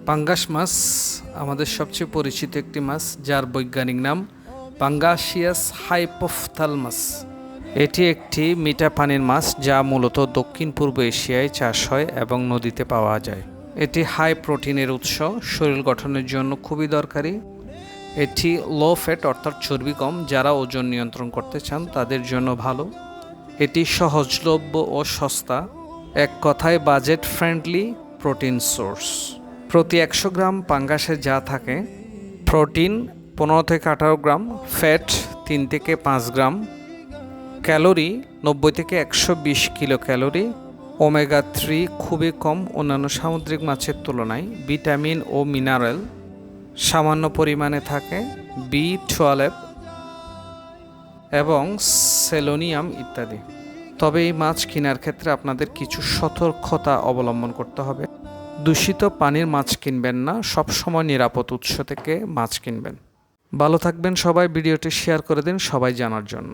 পাঙ্গাস মাছ আমাদের সবচেয়ে পরিচিত একটি মাছ, যার বৈজ্ঞানিক নাম পাঙ্গাসিয়াস হাইপোপথ্যালমাস। এটি একটি মিঠা পানির মাছ যা মূলত দক্ষিণ পূর্ব এশিয়ায় চাষ হয় এবং নদীতে পাওয়া যায়। এটি হাই প্রোটিনের উৎস, শরীর গঠনের জন্য খুবই দরকারি। এটি লো ফ্যাট অর্থাৎ চর্বি কম, যারা ওজন নিয়ন্ত্রণ করতে চান তাদের জন্য ভালো। এটি সহজলভ্য ও সস্তা, এক কথায় বাজেট ফ্রেন্ডলি প্রোটিন সোর্স। প্রতি 100 গ্রাম পাঙ্গাসে যা থাকে: প্রোটিন 15 থেকে 18 গ্রাম, ফ্যাট 3 থেকে 5 গ্রাম, ক্যালোরি 90 থেকে 120 কিলো ক্যালোরি, ওমেগা 3 খুবই কম অন্যান্য সামুদ্রিক মাছের তুলনায়, ভিটামিন ও মিনারেল সামান্য পরিমাণে থাকে, B12 এবং সেলেনিয়াম ইত্যাদি। তবে এই মাছ কেনার ক্ষেত্রে আপনাদের কিছু সতর্কতা অবলম্বন করতে হবে। দূষিত পানির মাছ কিনবেন না, সবসময় নিরাপদ উৎস থেকে মাছ কিনবেন। ভালো থাকবেন সবাই। ভিডিওটি শেয়ার করে দিন সবাই জানার জন্য।